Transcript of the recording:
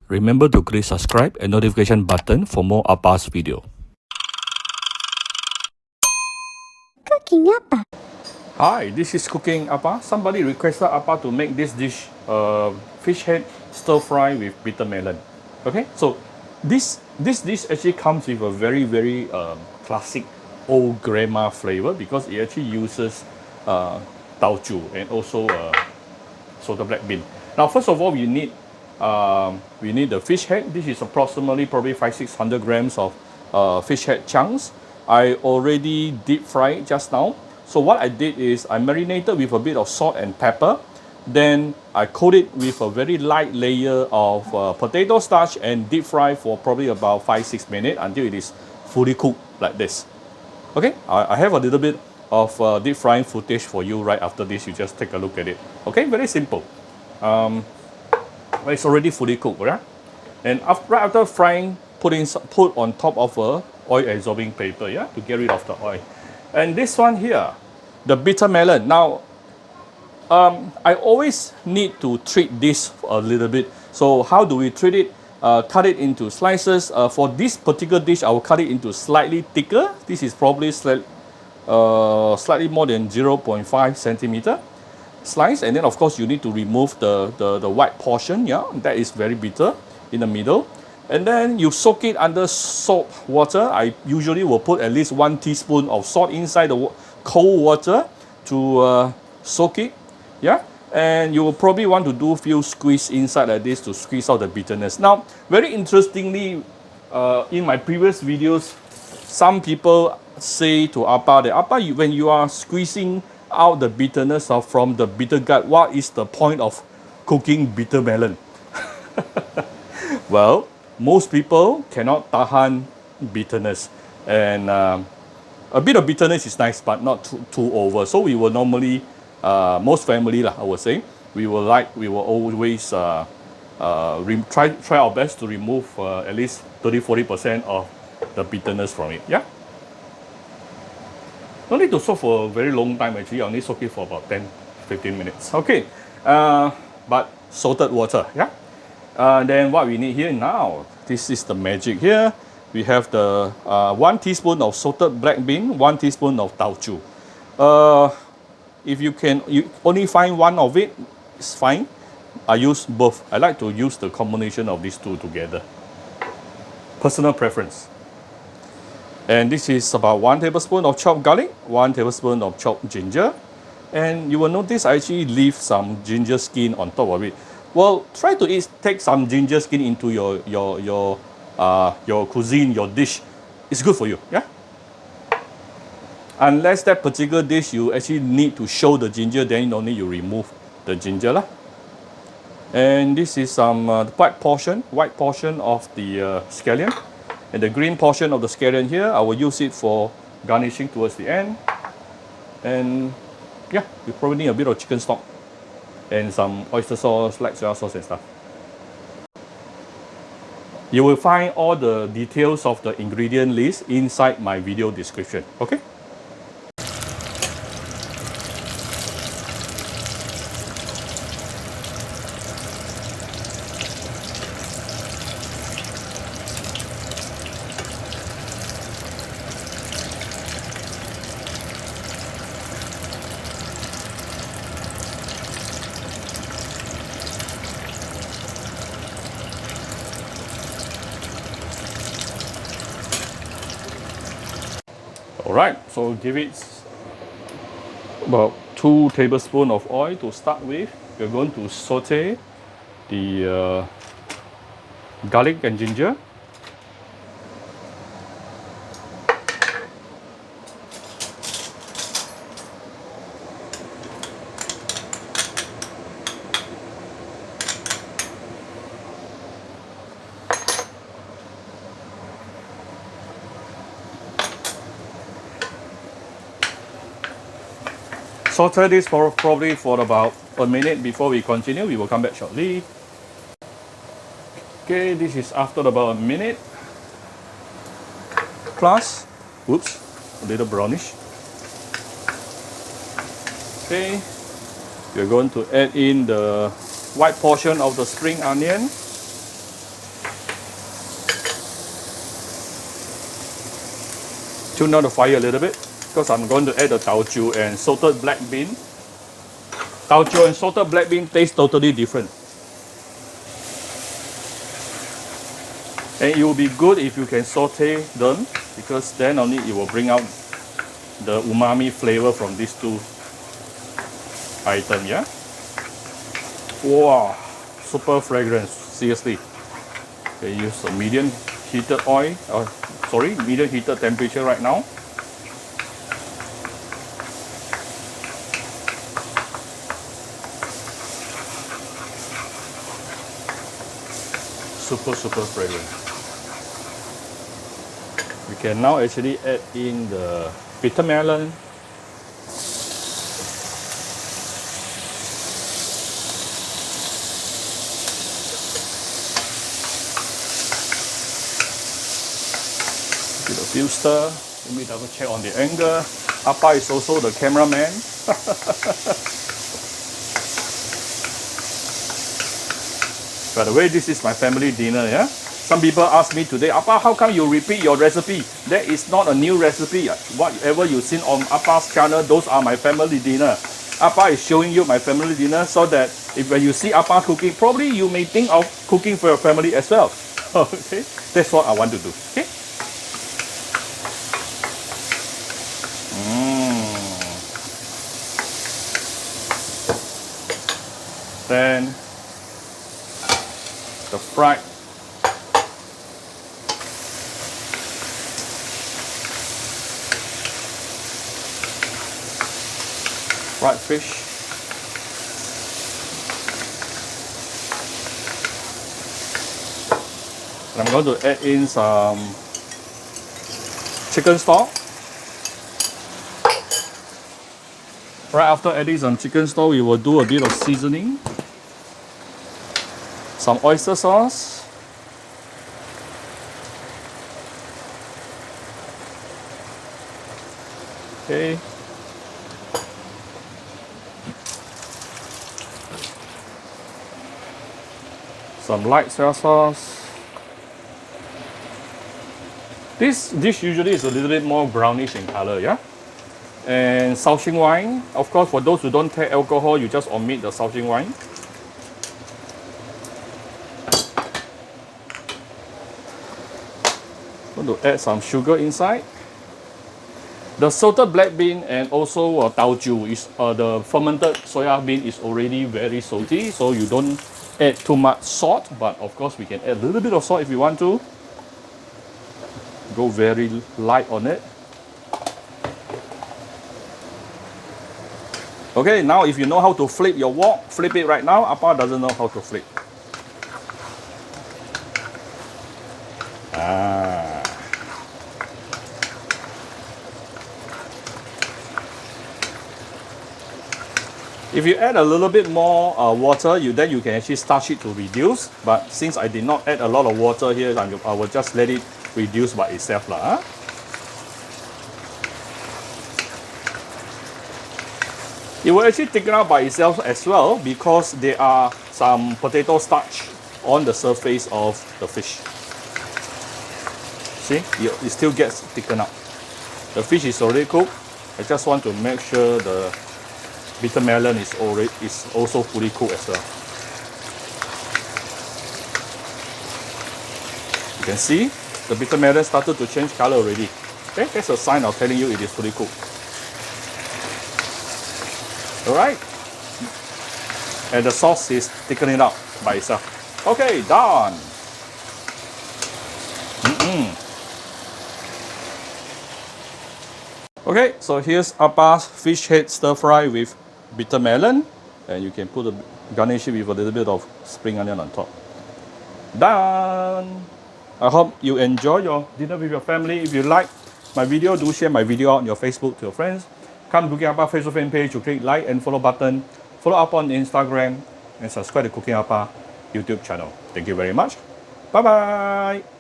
Remember to click subscribe and notification button for more Appa's video. Cooking Appa. Hi, this is Cooking Appa. Somebody requested Appa to make this dish, fish head stir fry with bitter melon. Okay, so this dish actually comes with a very classic old grandma flavor because it actually uses taucu and also salted black bean. Now, first of all, we need the fish head. This is approximately probably 500-600 grams of fish head chunks. I already deep fried just now. So what I did is I marinated with a bit of salt and pepper. Then I coat it with a very light layer of potato starch and deep fry for probably about 5-6 minutes until it is fully cooked like this. Okay, I have a little bit of deep frying footage for you right after this. You just take a look at it. Okay, very simple. It's already fully cooked, right? And right after frying, put on top of a oil absorbing paper, yeah, to get rid of the oil. And this one here, the bitter melon. Now, I always need to treat this a little bit. So how do we treat it? Cut it into slices. For this particular dish, I will cut it into slightly thicker. This is probably slightly more than 0.5 centimeter slice. And then of course you need to remove the white portion, yeah, that is very bitter in the middle. And then you soak it under salt water. I usually will put at least 1 teaspoon of salt inside the cold water to soak it, yeah. And you will probably want to do a few squeeze inside like this to squeeze out the bitterness. Now, very interestingly, in my previous videos, some people say to Appa that, Appa, when you are squeezing out the bitterness from the bitter gut, what is the point of cooking bitter melon? Well, most people cannot tahan bitterness, and a bit of bitterness is nice, but not too over. So we will normally, most family I would say, we will always try our best to remove at least 30-40% of the bitterness from it. Yeah. No need to soak for a very long time actually. I only soak it for about 10-15 minutes. Okay, but salted water. Yeah. Then what we need here now, this is the magic here. We have the 1 teaspoon of salted black bean, 1 teaspoon of taucu. If you only find one of it, it's fine. I use both. I like to use the combination of these two together. Personal preference. And this is about 1 tablespoon of chopped garlic, 1 tablespoon of chopped ginger. And you will notice I actually leave some ginger skin on top of it. Well, try to take some ginger skin into your cuisine, your dish. It's good for you, yeah? Unless that particular dish you actually need to show the ginger, then only you remove the ginger lah. And this is some white portion of the scallion. And the green portion of the scallion here, I will use it for garnishing towards the end. And yeah, you probably need a bit of chicken stock and some oyster sauce, black soy sauce and stuff. You will find all the details of the ingredient list inside my video description, okay? Alright, so give it about 2 tablespoons of oil to start with. We're going to saute the garlic and ginger. Saute this probably for about a minute before we continue. We will come back shortly. Okay, this is after about a minute. Plus, whoops, a little brownish. Okay, we're going to add in the white portion of the spring onion. Tune down the fire a little bit because I'm going to add the taucu and salted black bean. Taucu and salted black bean taste totally different. And it will be good if you can saute them because then only it will bring out the umami flavor from these two items, yeah? Wow, super fragrance, seriously. Okay, use a medium heated oil, medium heated temperature right now. Super fragrant. We can now actually add in the bitter melon. Give a few stir. Let me double check on the angle. Appa is also the cameraman. By the way, this is my family dinner, yeah? Some people ask me today, Appa, how come you repeat your recipe? That is not a new recipe. Whatever you've seen on Appa's channel, those are my family dinner. Appa is showing you my family dinner so that if when you see Appa cooking, probably you may think of cooking for your family as well. Okay, that's what I want to do. Okay. Then the fried fish. And I'm going to add in some chicken stock. Right after adding some chicken stock, we will do a bit of seasoning. Some oyster sauce. Okay. Some light soy sauce. This dish usually is a little bit more brownish in color, yeah? And hsing wine. Of course, for those who don't take alcohol, you just omit the hsing wine. Going to add some sugar inside. The salted black bean and also taucu is the fermented soya bean is already very salty, so you don't add too much salt. But of course, we can add a little bit of salt if you want to. Go very light on it. Okay, now if you know how to flip your wok, flip it right now. Appa doesn't know how to flip. If you add a little bit more water, then you can actually starch it to reduce. But since I did not add a lot of water here, I will just let it reduce by itself. It will actually thicken out by itself as well because there are some potato starch on the surface of the fish. See, it still gets thickened up. The fish is already cooked. I just want to make sure the bitter melon is also fully cooked as well. You can see the bitter melon started to change color already. Okay, that's a sign of telling you it is fully cooked. Alright. And the sauce is thickening up by itself. Okay, done. Okay, so here's Appa's fish head stir fry with bitter melon. And you can put a garnish it with a little bit of spring onion on top. Done. I hope you enjoy your dinner with your family. If you like my video, do share my video on your Facebook to your friends. Come to Cooking Appa Facebook fan page to click like and follow button. Follow up on Instagram and subscribe to Cooking Appa YouTube channel. Thank you very much. Bye bye.